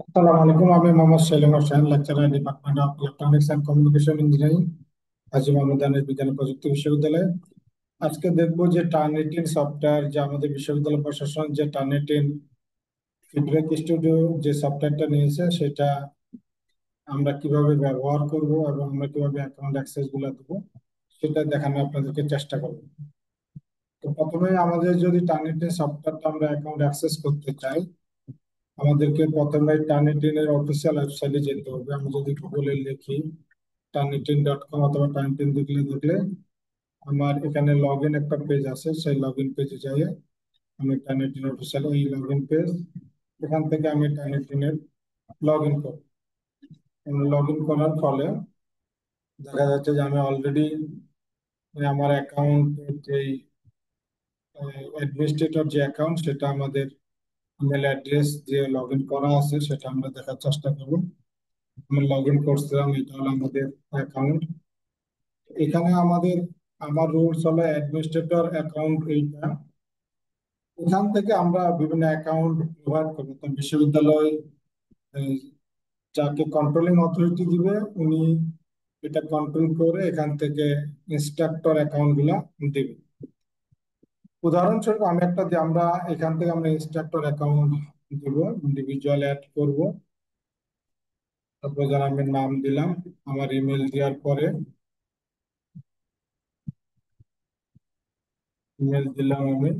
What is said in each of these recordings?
আসসালামু আলাইকুম। আমি Mohammad Selim Hossain, lecturer, department of electronics and communication engineering, Haji Mohammad Anis বিজ্ঞান ও প্রযুক্তি বিশ্ববিদ্যালয়। আজকে দেখবো যে টার্নিটিন সফটওয়্যার, যে আমাদের বিশ্ববিদ্যালয় প্রশাসন যে টার্নিটিন ফিডব্যাক স্টুডিও যে সফটওয়্যারটা নিয়েছে, সেটা আমরা কিভাবে ব্যবহার করব এবং আমরা কিভাবে অ্যাকাউন্ট অ্যাক্সেস গুলো দেবো, সেটা দেখানো আপনাদেরকে চেষ্টা করবো। তো প্রথমে আমাদের যদি টার্নিটিন সফটওয়্যারটা আমরা অ্যাকাউন্ট অ্যাক্সেস করতে চাই, আমাদেরকে প্রথমে টার্নিটিনের অফিসিয়াল ওয়েবসাইটে যেতে হবে। আমি যদি গুগলে লিখি টার্নিটিন.কম অথবা টার্নিটিন দেখলে আমার এখানে লগ ইন একটা পেজ আছে, সেই লগ ইন পেজে যাই। আমি টার্নিটিন অফিসিয়াল এই লগ ইন পেজ, এখান থেকে আমি টার্নিটিনের লগ ইন করব। লগ ইন করার ফলে দেখা যাচ্ছে যে আমি অলরেডি আমার অ্যাকাউন্টের যে অ্যাডমিনিস্ট্রেটর যে অ্যাকাউন্ট, সেটা আমাদের ইমেল অ্যাড্রেস দিয়ে লগ ইন করা আছে, সেটা আমরা দেখার চেষ্টা করব। আমি লগ ইন করছিলাম, এটা হলো আমাদের অ্যাকাউন্ট। এখানে আমার রুলস হলো অ্যাডমিনিস্ট্রেটর অ্যাকাউন্ট এইটা। এখান থেকে আমরা বিভিন্ন অ্যাকাউন্ট প্রোভাইড করবো। তো বিশ্ববিদ্যালয় আহ, যাকে কন্ট্রোলিং অথরিটি দিবে, উনি এটা কন্ট্রোল করে এখান থেকে ইনস্ট্রাক্টর অ্যাকাউন্ট গুলা দিবে। উদাহরণস্বরূপ আমি একটা যে আমরা এখান থেকে আমরা ইনস্ট্রাক্টর অ্যাকাউন্ট দিব, ইন্ডিভিজুয়াল অ্যাড করব। তারপর যারা আমি নাম দিলাম, আমার ইমেল দেওয়ার পরে ইমেল দিলাম আমি।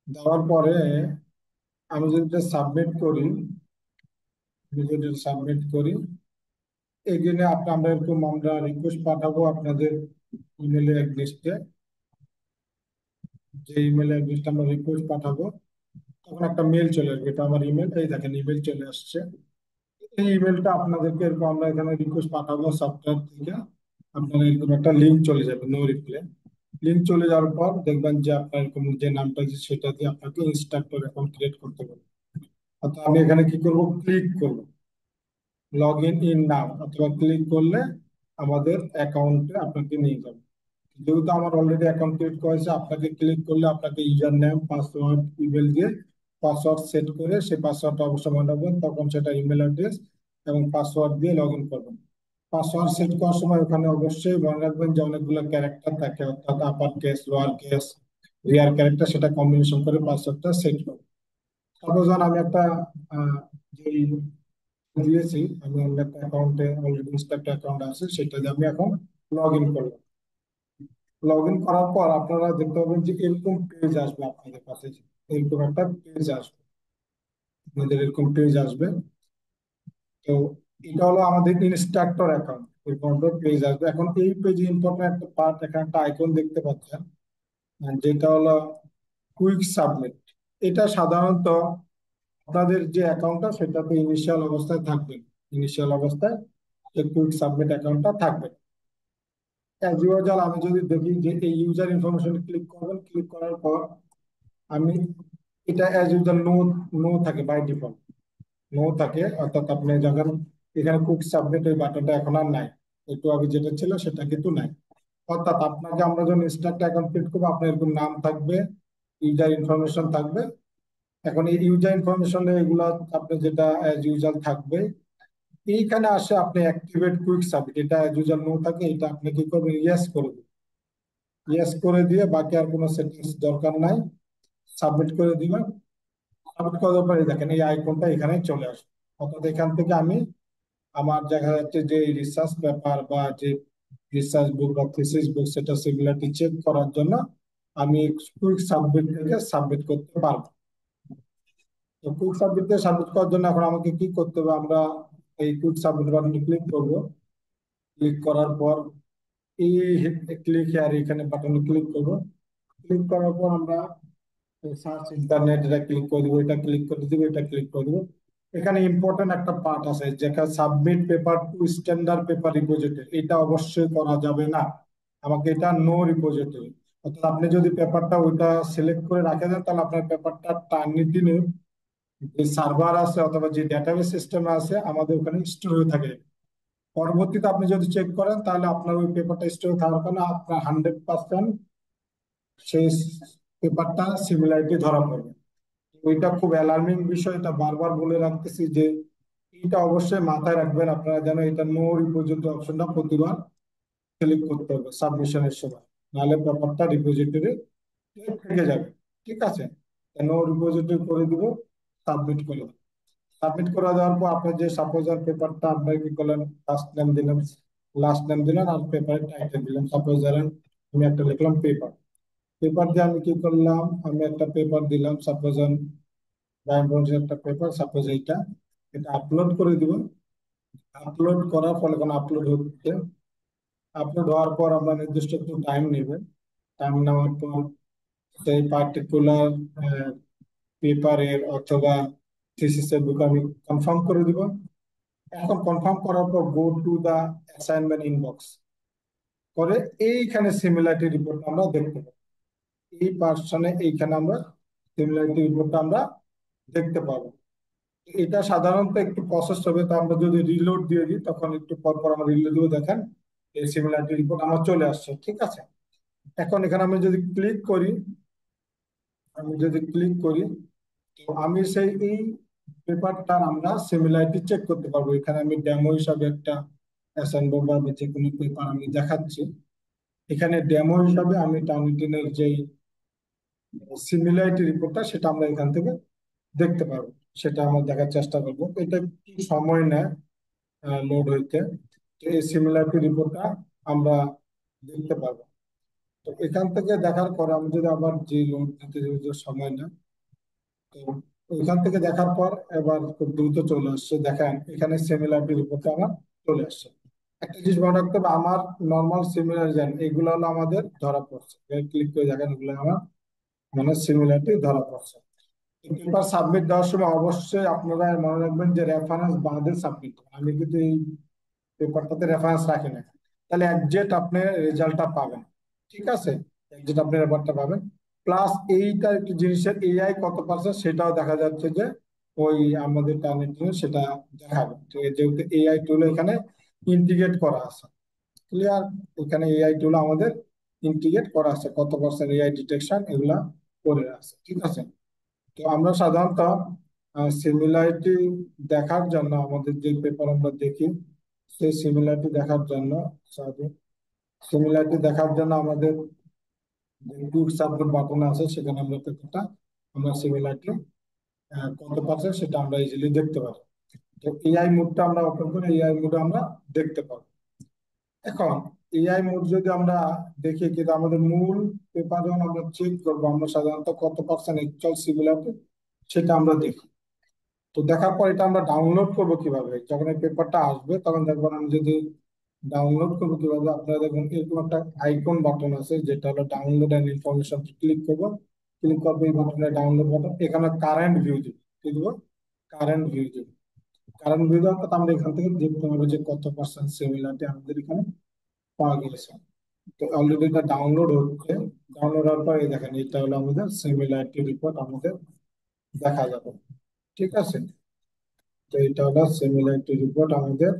দেওয়ার পরে আমি যদি সাবমিট করি, এগেনে আমরা এরকম আমরা রিকোয়েস্ট পাঠাবো আপনাদের ইমেল অ্যাড্রেসে। যে ইমেল অ্যাড্রেসটা আমরা রিকোয়েস্ট পাঠাবো, তখন একটা মেল চলে আসবে। এটা আমার ইমেল, এই দেখেন ইমেল চলে আসছে। এই ইমেলটা আপনাদেরকে এরকম আমরা এখানে রিকোয়েস্ট পাঠাবো সফটওয়্যার থেকে, আপনার এরকম একটা লিঙ্ক চলে যাবে, নো রিপ্লাই। লিঙ্ক চলে যাওয়ার পর দেখবেন যে আপনার এরকম যে নামটা আছে, সেটা দিয়ে আপনাকে ইনস্ট্রাক্টর অ্যাকাউন্ট ক্রিয়েট করতে হবে। অর্থাৎ আমি এখানে কি করব, ক্লিক করব লগ ইন ইন নাও, অথবা ক্লিক করলে আমাদের অ্যাকাউন্টে আপনাকে নিয়ে যাবে। যেহেতু আমার অলরেডি অ্যাকাউন্ট ক্রিয়েট করা হয়েছে, আপনাকে ক্লিক করলে আপনাকে ইউজার নেম, পাসওয়ার্ড, ইমেল দিয়ে পাসওয়ার্ড সেট করে সেই পাসওয়ার্ডটা অবশ্য মনে রাখবেন, তখন সেটা ইমেল অ্যাড্রেস এবং পাসওয়ার্ড দিয়ে লগ ইন করবেন। পাসওয়ার্ড সেট করার সময় ওখানে অবশ্যই মনে রাখবেন যে অনেকগুলো ক্যারেক্টার থাকে, অর্থাৎ আপার কেস, লোয়ার কেস, রিয়ার ক্যারেক্টার, সেটা কম্বিনেশন করে পাসওয়ার্ডটা সেট করবেন। সাপোজ আমি একটা যে দিয়েছি, আমি অন্য একটা অ্যাকাউন্টে অলরেডি ইনস্টাগ্রাম অ্যাকাউন্ট আছে, সেটা দিয়ে আমি এখন লগ ইন করলাম। লগ ইন করার পর আপনারা দেখতে পাবেন যে এরকম পেজ আসবে আপনাদের কাছে, এরকম একটা পেজ আসবে, আপনাদের এরকম পেজ আসবে। তো এটা হলো আমাদের ইনস্ট্রাক্টর অ্যাকাউন্ট, এরকম একটা পেজ আসবে। এখন এই পেজে ইম্পর্টেন্ট একটা পার্ট, এখানে একটা আইকন দেখতে পাচ্ছেন, যেটা হলো কুইক সাবমিট। এটা সাধারণত আপনাদের যে অ্যাকাউন্টটা, সেটাতে ইনিশিয়াল অবস্থায় থাকবে। ইনিশিয়াল অবস্থায় এই কুইক সাবমিট অ্যাকাউন্টটা থাকবে। অ্যাজ ইউজুয়াল আমি যদি দেখি যে এই ইউজার ইনফরমেশন ক্লিক করবেন, ক্লিক করার পর আমি এটা অ্যাজ ইউজুয়াল নো, নো থাকে বাই ডিফল্ট, নো থাকে। অর্থাৎ আপনি যখন এখানে কুইক সাবমিট ওই বাটনটা এখন আর নাই, একটু আগে যেটা ছিল সেটা কিন্তু নাই। অর্থাৎ আপনাকে আমরা যখন ইনস্ট্রাক্ট অ্যাকাউন্ট ক্রিয়েট করবো, আপনার এরকম নাম থাকবে, ইউজার ইনফরমেশন থাকবে। এখন এই ইউজার ইনফরমেশন এগুলা আপনি যেটা অ্যাজ ইউজুয়াল থাকবে, এইখানে আসে আপনি অ্যাক্টিভেট কুইক সাবমিট, এটা অ্যাজ ইউজুয়াল নো থাকে, এটা আপনি কি করবেন, ইয়েস করে দিবেন। ইয়েস করে দিয়ে বাকি আর কোনো সেটিংস দরকার নাই, সাবমিট করে দিবেন। সাবমিট করার পরে দেখেন এই আইকনটা এখানে চলে আসবে। অর্থাৎ এখান থেকে আমি আমার দেখা যাচ্ছে যে রিসার্চ পেপার বা যে রিসার্চ বুক বা থিসিস বুক, সেটা সিমিলারিটি চেক করার জন্য আমি কুইক সাবমিট থেকে সাবমিট করতে পারবো। তো কুইক সাবমিট থেকে সাবমিট করার জন্য এখন আমাকে কি করতে হবে, আমরা এই কুইক সাবমিট বাটনে ক্লিক করব। ক্লিক করার পর এই ক্লিক হেয়ার এখানে বাটনে ক্লিক করব। ক্লিক করার পর আমরা সার্চ ইন্টারনেট, এটা ক্লিক করে দিব, এটা ক্লিক করে দিব, এটা ক্লিক করে দিব। এখানে ইম্পর্টেন্ট একটা পার্ট আছে, যেখানে submit paper to standard paper repository, এটা অবশ্যই করা যাবে না। আমাকে এটা নো রিপোজিটরি। অর্থাৎ আপনি যদি পেপারটা ওইটা সিলেক্ট করে রাখে দেন, তাহলে আপনার পেপারটা টার্নিটিনে যে সার্ভার আছে অথবা যে ডেটাবেস সিস্টেম আছে আমাদের ওখানে স্টোর হয়ে থাকে। পরবর্তীতে আপনি যদি চেক করেন, তাহলে আপনার ওই পেপারটা স্টোর থাকার কারণে আপনার 100% সেই পেপারটা সিমিলারিটি ধরা পড়বে। ওইটা খুব অ্যালার্মিং বিষয়, এটা বারবার বলে রাখতেছি যে এটা অবশ্যই মাথায় রাখবেন আপনারা, যেন এটা নো রিপোজিটরি অপশনটা প্রতিবার ক্লিক করতে হবে সাবমিশনের সময়, নাহলে ব্যাপারটা রিপোজিটরি থেকে যাবে। ঠিক আছে, নো রিপোজিটরি করে দিব, সাবমিট করে দেব। সাবমিট করে দেওয়ার পর আপনার যে সাপোজ আর পেপারটা আপনার কি করলেন, ফার্স্ট নেম দিলেন, লাস্ট নেম দিলেন, আর পেপারের টাইটেল দিলাম, সাপোজ ধরেন আমি একটা লিখলাম পেপার। পেপার দিয়ে আমি কি করলাম, আমি একটা পেপার দিলাম, সাপোজ একটা পেপার, সাপোজ এইটা, এটা আপলোড করে দিব। আপলোড করার ফলে কোনো আপলোড হচ্ছে, আপলোড হওয়ার পর আমরা নির্দিষ্ট একটু টাইম নেবেন। টাইম নেওয়ার পর সেই পার্টিকুলার পেপারের অথবা থিসিসের বুক আমি কনফার্ম করে দিব। এখন কনফার্ম করার পর go to the assignment inbox করে এইখানে সিমিলারিটি রিপোর্ট আমরা দেখতে পাবো। এই পার্সনে এইখানে আমরা সিমিলারিটি রিপোর্টটা আমরা দেখতে পাবো। এটা সাধারণত একটু প্রসেস হবে, তো আমরা যদি রিলোড দিয়ে দিই তখন একটু পর পর আমরা রিলোড দিয়ে দেখেন এই সিমিলারিটি রিপোর্ট আমার চলে আসছে। ঠিক আছে, এখন এখানে আমি যদি ক্লিক করি, তো আমি সেই এই পেপারটার আমরা সিমিলারিটি চেক করতে পারবো। এখানে আমি ডেমো হিসাবে একটা অ্যাসাইনমেন্ট বা যে কোনো পেপার আমি দেখাচ্ছি। এখানে ডেমো হিসাবে আমি টার্নিটিনের যে সিমিলারিটি রিপোর্টটা সেটা আমরা এখান থেকে দেখতে পারবো, সেটা আমরা দেখার চেষ্টা করবো। এটা কি সময় নেয় লোড হইতে, তো এই সিমিলারিটি রিপোর্টটা আমরা দেখতে পারবো। তো এখান থেকে দেখার পর আমি যদি আবার যে লোড দিতে যে সময় নেয়, তো ওইখান থেকে দেখার পর এবার খুব দ্রুত চলে আসছে, দেখেন এখানে সিমিলারিটি রিপোর্টটা আমার চলে আসছে। একটা জিনিস মনে রাখতে হবে, আমার নর্মাল সিমিলার এগুলো হলো আমাদের ধরা পড়ছে, ক্লিক করে দেখেন এগুলো আমার মানে সিমিলারিটি ধরা পড়ছে। পেপার সাবমিট দেওয়ার সময় অবশ্যই আপনারা মনে রাখবেন যে রেফারেন্স বাদে সাবমিট। আমি কিন্তু এই পেপারটাতে রেফারেন্স রাখি না, তাহলে একজেক্ট আপনি রেজাল্টটা পাবেন। ঠিক আছে, একজেক্ট আপনি রেজাল্টটা পাবেন। প্লাস এইটা একটি জিনিসের এআই কত পার্সেন্ট সেটাও দেখা যাচ্ছে যে ওই আমাদের টার্নিটিনে সেটা দেখাবে। তো যেহেতু এআই টুল এখানে ইন্টিগ্রেট করা আছে, ক্লিয়ার, এখানে এআই টুল আমাদের ইন্টিগ্রেট করা আছে, কত পার্সেন্ট এআই ডিটেকশন এগুলা করে আছে। ঠিক আছে, তো আমরা সাধারণত সিমিলারিটি দেখার জন্য আমাদের যে পেপার আমরা দেখি, সেই সিমিলারিটি দেখার জন্য আমাদের কুইক সাবমিট বাটন আছে, সেখানে আমরা পেপারটা আমরা সিমিলারিটি কত পার্সেন্ট সেটা আমরা ইজিলি দেখতে পারি। তো এআই মোডটা আমরা ওপেন করে এআই মোডে আমরা দেখতে পাবো। এখন এআই মোড যদি আমরা দেখি, কিন্তু আমাদের মূল পেপার যখন আমরা চেক করবো, আমরা সাধারণত কত পার্সেন্ট অ্যাকচুয়াল সিমিলারিটি সেটা আমরা দেখি। তো দেখার পর এটা আমরা ডাউনলোড করবো কিভাবে, যখন এই পেপারটা আসবে তখন দেখবেন আমি যদি ডাউনলোড করবো কিভাবে, আপনারা দেখুন এরকম একটা আইকন বাটন আছে যেটা হলো ডাউনলোড এন্ড ইনফরমেশন, ক্লিক করবো। ক্লিক করবো এই বাটনে ডাউনলোড বাটন, এখানে কারেন্ট ভিউ দিব, কি দিব, কারেন্ট ভিউ দিব। কারেন্ট ভিউ দেওয়ার পর আমরা এখান থেকে দেখতে পাবো যে কত পার্সেন্ট সিমিলারিটি আমাদের এখানে পাওয়া গেছে। তো অলরেডি এটা ডাউনলোড হচ্ছে। ডাউনলোড হওয়ার পর এই দেখেন এটা হলো আমাদের সিমিলারিটি রিপোর্ট আমাদের দেখা যাবে। ঠিক আছে, তো এটা হলো সিমিলারিটি রিপোর্ট আমাদের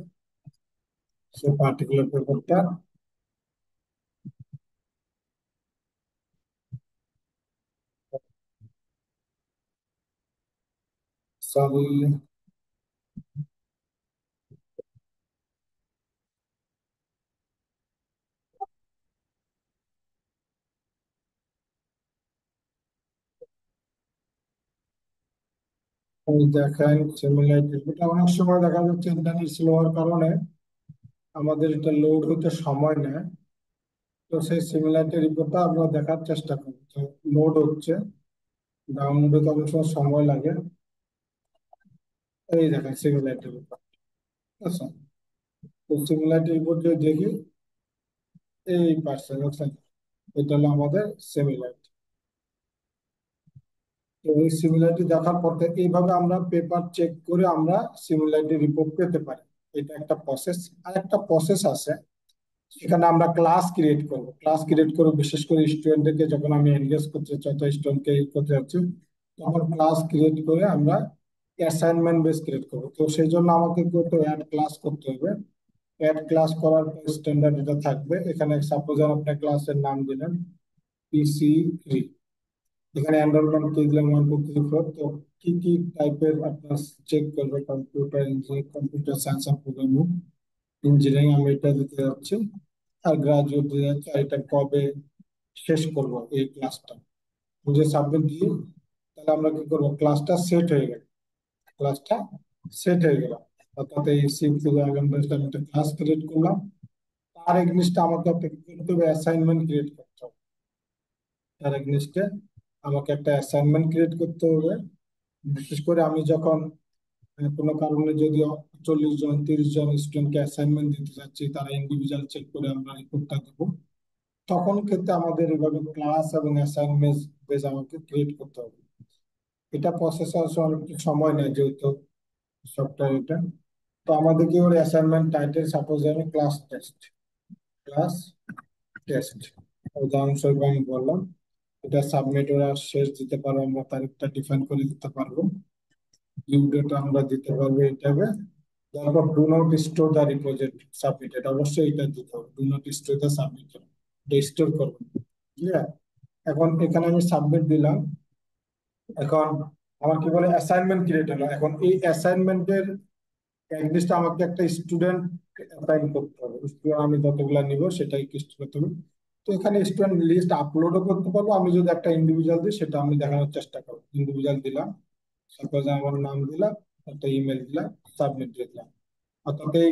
সে পার্টিকুলার পেপারটা। সরি, এই দেখেন সিমিলারিটি রিপোর্ট অনেক সময় দেখা যাচ্ছে ইন্টারনেট স্লো হওয়ার কারণে আমাদের এটা লোড হতে সময় নেয়। তো সেই সিমিলারিটি রিপোর্টটা আমরা দেখার চেষ্টা করি। তো লোড হচ্ছে, ডাউনলোডে তো অনেক সময় সময় লাগে। এই দেখেন সিমিলারিটি রিপোর্ট। ঠিক আছে, তো সিমিলারিটি রিপোর্ট যদি দেখি, এই পার্সেন্ট এটা হলো আমাদের সিমিলারিটি। তো এই সিমিলারিটি দেখার পর থেকে এইভাবে আমরা পেপার চেক করে আমরা সিমিলারিটি রিপোর্ট পেতে পারি। এটা একটা প্রসেস। আর একটা প্রসেস আছে, এখানে আমরা ক্লাস ক্রিয়েট করব। ক্লাস ক্রিয়েট করব বিশেষ করে স্টুডেন্টদেরকে যখন আমি এনগেজ করতে চাই, যত স্টুডেন্টকে করতে যাচ্ছি, তখন ক্লাস ক্রিয়েট করে আমরা অ্যাসাইনমেন্ট বেস ক্রিয়েট করবো। তো সেই জন্য আমাকে তো অ্যাড ক্লাস করতে হবে। অ্যাড ক্লাস করার পর স্ট্যান্ডার্ড এটা থাকবে। এখানে সাপোজ আপনি ক্লাসের নাম দিলেন পিসি থ্রি। এখানে এনরোলমেন্ট কি দিলাম 1 2 3 4। তো কি কি টাইপের আপনার চেক করবে, computer engineering, computer science and programming engineering, আমি এটা দিতে যাচ্ছি। আর গ্রাজুয়েট দিতে যাচ্ছি। আর এটা কবে শেষ করব এই ক্লাসটা, যে সাবমিট দিই, তাহলে আমরা কি করবো, ক্লাসটা সেট হয়ে গেল। ক্লাসটা সেট হয়ে গেল, অর্থাৎ এই সিক্স আমি একটা ক্লাস ক্রিয়েট করলাম। তার এগনিস্টে আমাকে একটা কি করতে হবে, অ্যাসাইনমেন্ট ক্রিয়েট করতে হবে। তার এগনিস্টে আমাকে একটা অ্যাসাইনমেন্ট ক্রিয়েট করতে হবে। বিশেষ করে আমি যখন কোনো কারণে যদি 40 জন 30 জন স্টুডেন্টকে অ্যাসাইনমেন্ট দিতে চাচ্ছি, তারা ইন্ডিভিজুয়াল চেক করে আমরা রিপোর্টটা দেবো, তখন ক্ষেত্রে আমাদের এভাবে ক্লাস এবং অ্যাসাইনমেন্ট বেস আমাকে ক্রিয়েট করতে হবে। এটা প্রসেসে আসলে অনেক সময় নেয়, যেহেতু সফটওয়্যার এটা। তো আমাদেরকে ওর অ্যাসাইনমেন্ট টাইটেল সাপোজ আমি ক্লাস টেস্ট উদাহরণস্বরূপ আমি বললাম। এটা সাবমিট ওরা শেষ দিতে পারবো, আমরা তারিখটা ডিফাইন করে দিতে পারবো, ডিউ ডেট আমরা দিতে পারবো এইভাবে। তারপর do not store the repository submitted, অবশ্যই এটা দিতে হবে, do not store the submitted, এটা স্টোর করবো। ক্লিয়ার? এখন এখানে আমি সাবমিট দিলাম। এখন আমার কি বলে, অ্যাসাইনমেন্ট ক্রিয়েট হলো। এখন এই অ্যাসাইনমেন্টের লিস্ট আমাকে একটা স্টুডেন্ট অ্যাসাইন করতে হবে। স্টুডেন্ট আমি যতগুলো নিব সেটাই লিস্ট করতে হবে। তো এখানে স্টুডেন্ট লিস্ট আপলোডও করতে পারবো। আমি যদি একটা ইন্ডিভিজুয়াল দিই, সেটা আমি দেখানোর চেষ্টা করবো। ইন্ডিভিজুয়াল দিলাম, সাপোজ আমার নাম দিলাম, একটা ইমেল দিলাম, সাবমিট দিলাম। অর্থাৎ এই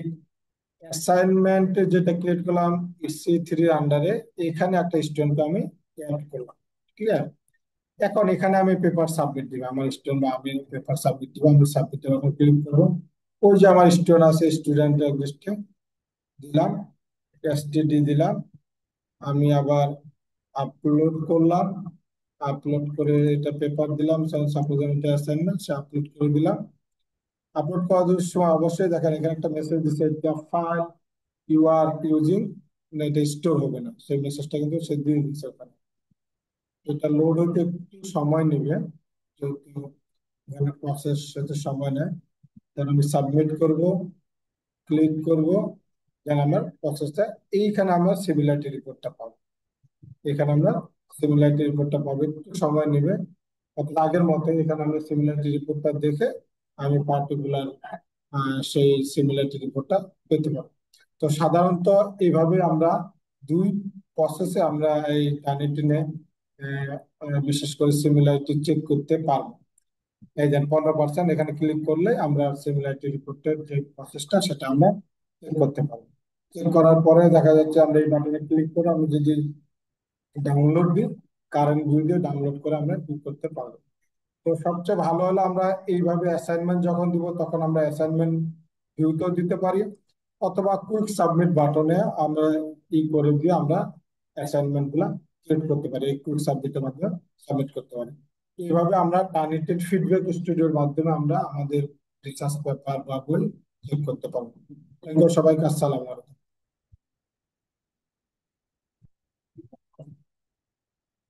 অ্যাসাইনমেন্ট যেটা ক্রিয়েট করলাম সি3 আন্ডারে, এখানে একটা স্টুডেন্টকে আমি অ্যাড করলাম। ক্লিয়ার? এখন এখানে আমি পেপার সাবমিট দিব, আমার স্টুডেন্ট বা আমি পেপার সাবমিট দিব। আমি সাবমিট ক্লিক করবো। ওই যে আমার স্টুডেন্ট আছে, স্টুডেন্ট লিস্টে দিলাম, এসটিডি দিলাম। আমি আবার আপলোড করলাম, আপলোড করে এটা পেপার দিলাম, সাপোজ এটা অ্যাসাইনমেন্ট, সে আপলোড করে দিলাম। আপলোড করার সময় অবশ্যই দেখেন এখানে একটা মেসেজ দিচ্ছে, the file you are using, এটা স্টোর হবে না, সেই মেসেজটা কিন্তু সে দিয়ে দিচ্ছে ওখানে। এটা লোড হতে একটু সময় নেবে, যেহেতু এখানে প্রসেস হতে সময় নেয়। তাহলে আমি সাবমিট করব, ক্লিক করব, দেন আমার প্রসেসটা, এইখানে আমরা সিমিলারিটি রিপোর্টটা পাবো। এখানে আমরা সিমিলারিটি রিপোর্টটা পাবো, একটু সময় নেবে। অর্থাৎ আগের মতো এখানে আমরা সিমিলারিটি রিপোর্টটা দেখে আমি পার্টিকুলার সেই সিমিলারিটি রিপোর্টটা পেতে পারবো। তো সাধারণত এইভাবে আমরা দুই প্রসেসে আমরা এই টানিটিনে বিশেষ করে সিমিলারিটি চেক করতে পারবো। এই যে 15% এখানে ক্লিক করলে আমরা সিমিলারিটি রিপোর্টের যে প্রসেসটা সেটা আমরা চেক করতে পারবো। চেক করার পরে দেখা যাচ্ছে আমরা এই বাটনে ক্লিক করে আমি যদি ডাউনলোড দিই, কারেন্ট ভিডিও ডাউনলোড করে আমরা কি করতে পারবো। তো সবচেয়ে ভালো হলো আমরা এইভাবে অ্যাসাইনমেন্ট যখন দিব, তখন আমরা অ্যাসাইনমেন্ট ভিউতেও দিতে পারি, অথবা কুইক সাবমিট বাটনে আমরা ই করে দিয়ে আমরা অ্যাসাইনমেন্ট গুলা ক্রিয়েট করতে পারি, এই কুইক সাবমিটের মাধ্যমে সাবমিট করতে পারি। এইভাবে আমরা টার্গেটেড ফিডব্যাক স্টুডিওর মাধ্যমে আমরা আমাদের রিসার্চ পেপার বা বই চেক করতে পারবো। থ্যাংক ইউ সবাইকে, আসসালামু আলাইকুম।